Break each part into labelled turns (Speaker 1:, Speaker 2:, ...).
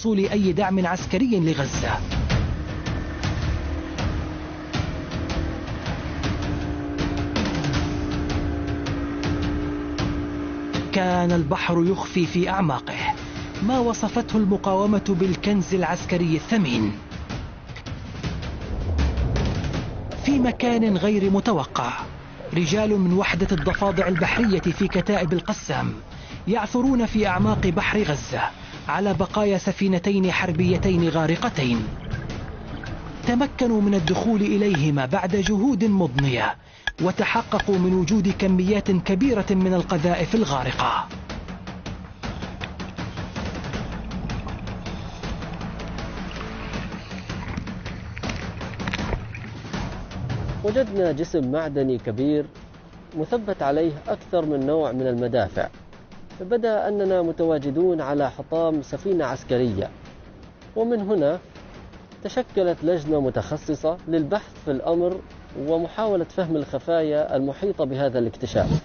Speaker 1: وصول أي دعم عسكري لغزة. كان البحر يخفي في أعماقه ما وصفته المقاومة بالكنز العسكري الثمين. في مكان غير متوقع رجال من وحدة الضفادع البحرية في كتائب القسام يعثرون في أعماق بحر غزة على بقايا سفينتين حربيتين غارقتين. تمكنوا من الدخول إليهما بعد جهود مضنية، وتحققوا من وجود كميات كبيرة من القذائف الغارقة.
Speaker 2: وجدنا جسم معدني كبير مثبت عليه أكثر من نوع من المدافع. فبدأ أننا متواجدون على حطام سفينة عسكرية، ومن هنا تشكلت لجنة متخصصة للبحث في الأمر ومحاولة فهم الخفايا المحيطة بهذا الاكتشاف.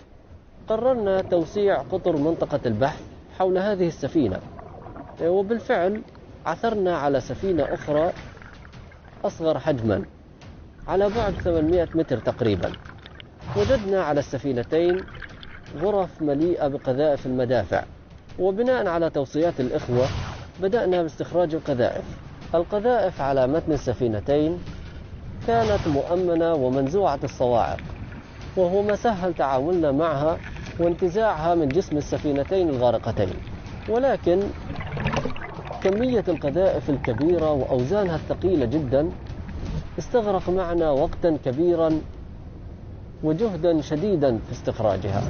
Speaker 2: قررنا توسيع قطر منطقة البحث حول هذه السفينة، وبالفعل عثرنا على سفينة أخرى أصغر حجما على بعد 800 متر تقريبا. وجدنا على السفينتين غرف مليئة بقذائف المدافع، وبناء على توصيات الإخوة بدأنا باستخراج القذائف. القذائف على متن السفينتين كانت مؤمنة ومنزوعة الصواعق، وهو ما سهل تعاملنا معها وانتزاعها من جسم السفينتين الغارقتين. ولكن كمية القذائف الكبيرة وأوزانها الثقيلة جدا استغرق معنا وقتا كبيرا وجهدا شديدا في استخراجها.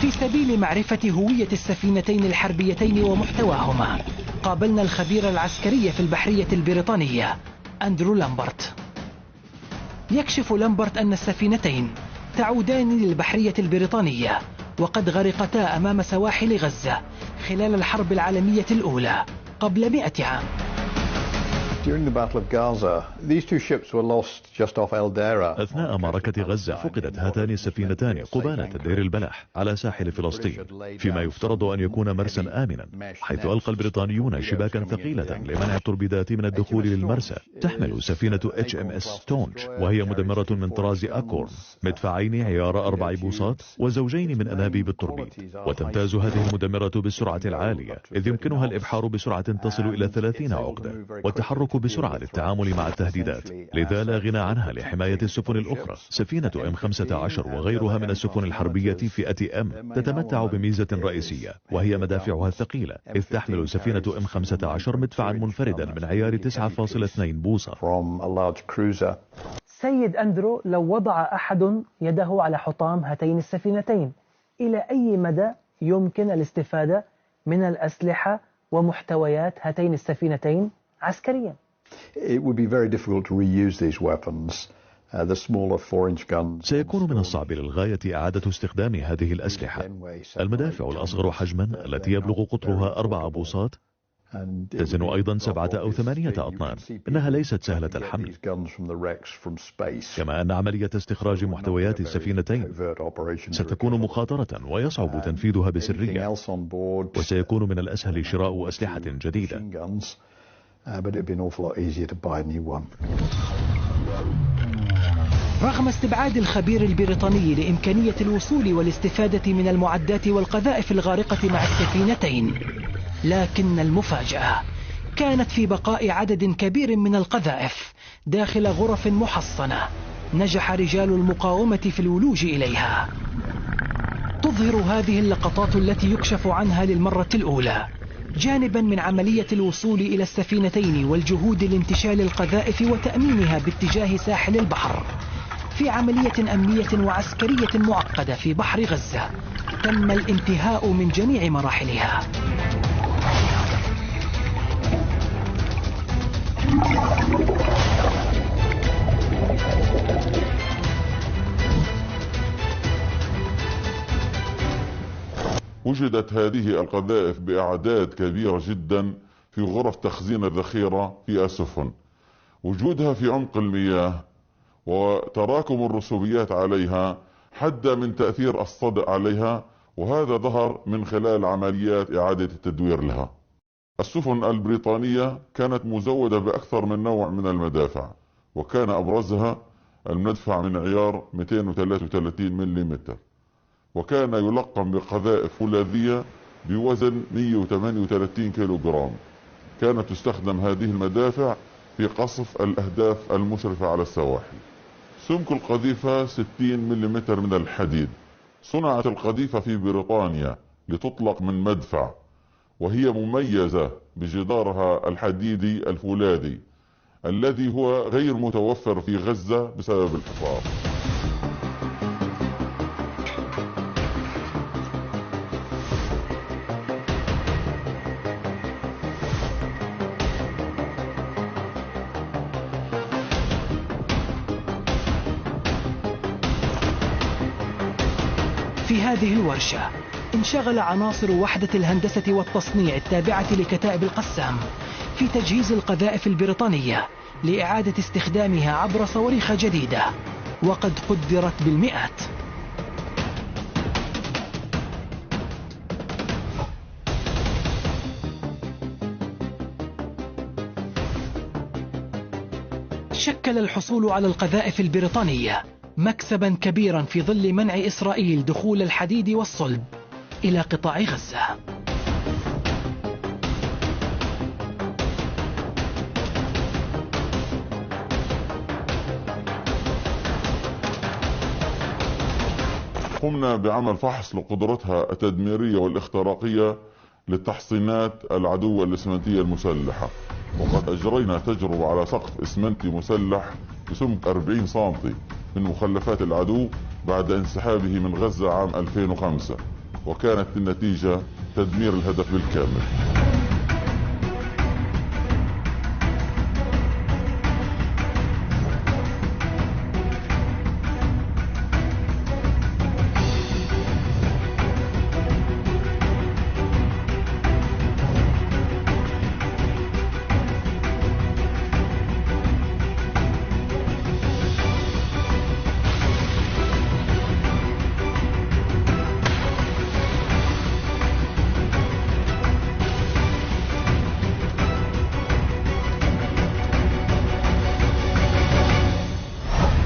Speaker 1: في سبيل معرفة هوية السفينتين الحربيتين ومحتواهما، قابلنا الخبير العسكري في البحرية البريطانية أندرو لامبرت. يكشف لامبرت أن السفينتين تعودان للبحرية البريطانية، وقد غرقتا أمام سواحل غزة خلال الحرب العالمية الأولى قبل 100 عام.
Speaker 3: أثناء معركة غزة فقدت هاتان السفينتان قبالة دير البلح على ساحل فلسطين، فيما يفترض أن يكون مرسى آمنا، حيث ألقى البريطانيون شباكا ثقيلة لمنع التوربيدات من الدخول للمرسى. تحمل سفينة HMS تونج، وهي مدمرة من طراز أكورن، مدفعين عيار 4 بوصات وزوجين من أنابيب التوربيد. وتمتاز هذه المدمرة بالسرعة العالية، إذ يمكنها الإبحار بسرعة تصل إلى 30 عقدة، والتحرك بسرعة للتعامل مع التهديدات، لذا لا غنى عنها لحماية السفن الأخرى. سفينة M15 وغيرها من السفن الحربية فئة M تتمتع بميزة رئيسية، وهي مدافعها الثقيلة، إذ تحمل سفينة M15 مدفعا منفردا من عيار 9.2 بوصة.
Speaker 1: سيد أندرو، لو وضع أحد يده على حطام هاتين السفينتين، إلى أي مدى يمكن الاستفادة من الأسلحة ومحتويات هاتين السفينتين عسكريا؟
Speaker 3: سيكون من الصعب للغاية إعادة استخدام هذه الأسلحة. المدافع الأصغر حجما التي يبلغ قطرها 4 بوصات تزن أيضا 7 أو 8 أطنان، إنها ليست سهلة الحمل. كما أن عملية استخراج محتويات السفينتين ستكون مخاطرة ويصعب تنفيذها بسرية، وسيكون من الأسهل شراء أسلحة جديدة. رغم استبعاد الخبير البريطاني لإمكانية الوصول والاستفادة من المعدات والقذائف الغارقة مع السفينتين، لكن المفاجأة كانت في بقاء عدد كبير من القذائف داخل غرف محصنة نجح رجال المقاومة في الولوج إليها. تظهر هذه اللقطات التي يكشف عنها للمرة الأولى جانبا من عملية الوصول إلى السفينتين والجهود لانتشال القذائف وتأمينها باتجاه ساحل البحر، في عملية أمنية وعسكرية معقدة في بحر غزة تم الانتهاء من جميع مراحلها.
Speaker 4: وجدت هذه القذائف بأعداد كبيرة جدا في غرف تخزين الذخيرة في السفن، وجودها في عمق المياه وتراكم الرسوبيات عليها حد من تأثير الصدأ عليها، وهذا ظهر من خلال عمليات إعادة التدوير لها. السفن البريطانية كانت مزودة بأكثر من نوع من المدافع، وكان أبرزها المدفع من عيار 233 ملم، وكان يلقم بقذائف فولاذية بوزن 138 كيلوغرام. كانت تستخدم هذه المدافع في قصف الأهداف المشرفة على السواحل. سمك القذيفة 60 ملم من الحديد. صنعت القذيفة في بريطانيا لتطلق من مدفع، وهي مميزة بجدارها الحديدي الفولاذي الذي هو غير متوفر في غزة بسبب الحصار.
Speaker 1: في هذه الورشة انشغل عناصر وحدة الهندسة والتصنيع التابعة لكتائب القسام في تجهيز القذائف البريطانية لإعادة استخدامها عبر صواريخ جديدة وقد قدرت بالمئات. شكل الحصول على القذائف البريطانية مكسبا كبيرا في ظل منع إسرائيل دخول الحديد والصلب إلى قطاع غزة.
Speaker 4: قمنا بعمل فحص لقدرتها التدميرية والاختراقية للتحصينات العدو الإسمنتية المسلحة، وقد أجرينا تجربة على سقف إسمنتي مسلح بسمك 40 سنتي من مخلفات العدو بعد انسحابه من غزة عام 2005، وكانت النتيجة تدمير الهدف بالكامل.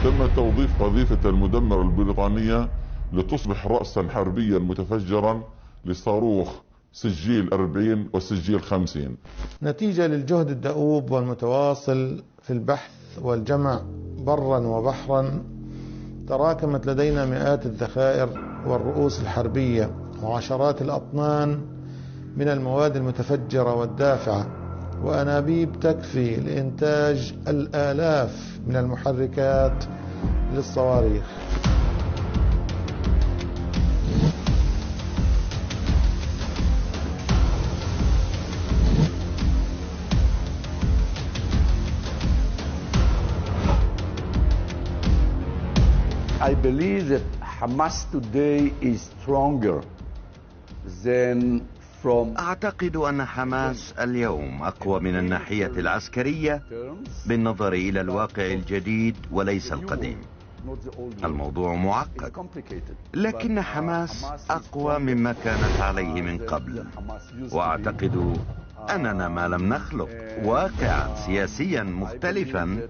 Speaker 4: تم توظيف قذيفة المدمرة البريطانية لتصبح رأسا حربيا متفجرا لصاروخ سجيل 40 والسجيل 50.
Speaker 5: نتيجة للجهد الدؤوب والمتواصل في البحث والجمع برا وبحرا، تراكمت لدينا مئات الذخائر والرؤوس الحربية وعشرات الأطنان من المواد المتفجرة والدافعة، وأنابيب تكفي لإنتاج الآلاف من المحركات للصواريخ.
Speaker 6: I believe that Hamas today is stronger than from.
Speaker 7: أعتقد أن حماس اليوم أقوى من الناحية العسكرية بالنظر إلى الواقع الجديد وليس القديم. الموضوع معقد، لكن حماس أقوى مما كانت عليه من قبل، وأعتقد أننا ما لم نخلق واقعا سياسيا مختلفا،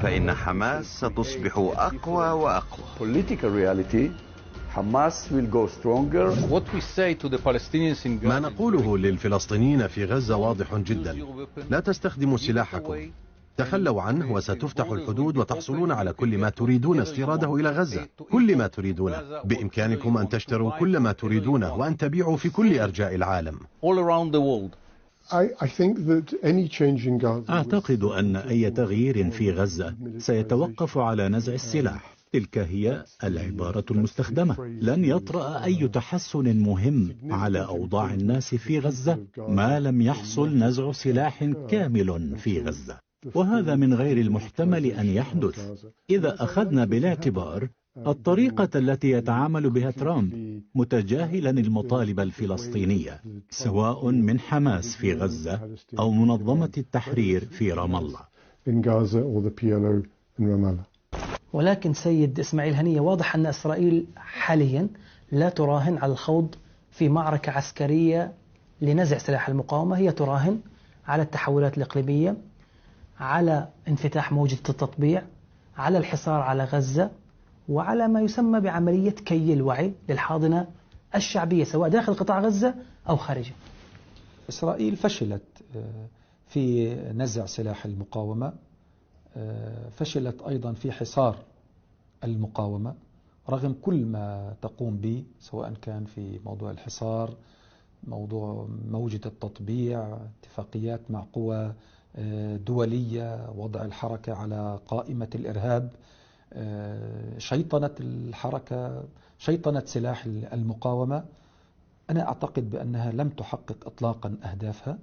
Speaker 7: فإن حماس ستصبح أقوى وأقوى.
Speaker 8: ما نقوله للفلسطينيين في غزة واضح جدا: لا تستخدموا سلاحكم، تخلوا عنه وستفتح الحدود وتحصلون على كل ما تريدون استيراده إلى غزة. كل ما تريدونه بإمكانكم أن تشتروا كل ما تريدونه وأن تبيعوا في كل أرجاء العالم.
Speaker 9: أعتقد أن أي تغيير في غزة سيتوقف على نزع السلاح. تلك هي العبارة المستخدمة. لن يطرأ أي تحسن مهم على أوضاع الناس في غزة ما لم يحصل نزع سلاح كامل في غزة، وهذا من غير المحتمل أن يحدث إذا أخذنا بالاعتبار الطريقة التي يتعامل بها ترامب متجاهلا المطالب الفلسطينية، سواء من حماس في غزة أو منظمة التحرير في رام الله.
Speaker 10: in Gaza or the PLO in Ramallah.
Speaker 1: ولكن سيد إسماعيل هنية، واضح أن إسرائيل حاليا لا تراهن على الخوض في معركة عسكرية لنزع سلاح المقاومة، هي تراهن على التحولات الإقليمية، على انفتاح موجة التطبيع، على الحصار على غزة، وعلى ما يسمى بعملية كي الوعي للحاضنة الشعبية سواء داخل قطاع غزة أو خارجه.
Speaker 11: إسرائيل فشلت في نزع سلاح المقاومة، فشلت أيضا في حصار المقاومة رغم كل ما تقوم به، سواء كان في موضوع الحصار، موضوع موجة التطبيع، اتفاقيات مع قوى دولية، وضع الحركة على قائمة الإرهاب، شيطنة الحركة، شيطنة سلاح المقاومة. أنا أعتقد بأنها لم تحقق إطلاقا أهدافها،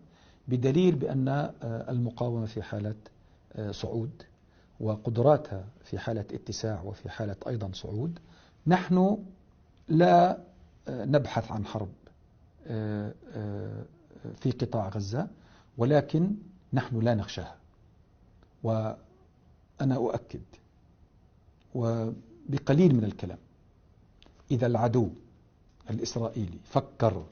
Speaker 11: بدليل بأن المقاومة في حالة صعود وقدراتها في حالة اتساع وفي حالة أيضا صعود. نحن لا نبحث عن حرب في قطاع غزة، ولكن نحن لا نخشاها. وأنا أؤكد وبقليل من الكلام، إذا العدو الإسرائيلي فكر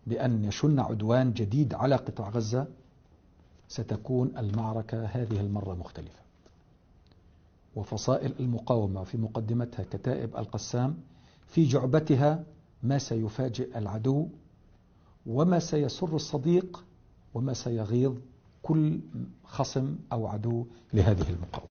Speaker 11: بأن يشن عدوان جديد على قطاع غزة، ستكون المعركة هذه المرة مختلفة، وفصائل المقاومة في مقدمتها كتائب القسام في جعبتها ما سيفاجئ العدو وما سيسر الصديق وما سيغيظ كل خصم أو عدو لهذه المقاومة.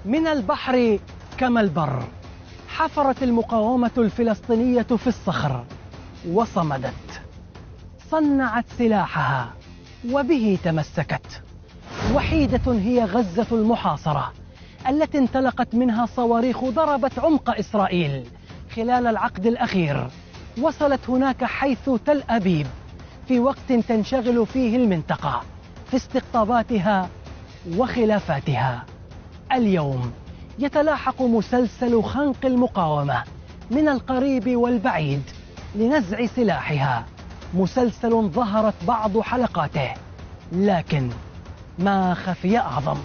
Speaker 1: من البحر كما البر حفرت المقاومة الفلسطينية في الصخر وصمدت، صنعت سلاحها وبه تمسكت. وحيدة هي غزة المحاصرة التي انطلقت منها صواريخ ضربت عمق إسرائيل خلال العقد الأخير. وصلت هناك حيث تل أبيب في وقت تنشغل فيه المنطقة في استقطاباتها وخلافاتها. اليوم يتلاحق مسلسل خنق المقاومة من القريب والبعيد لنزع سلاحها، مسلسل ظهرت بعض حلقاته، لكن ما خفي أعظم.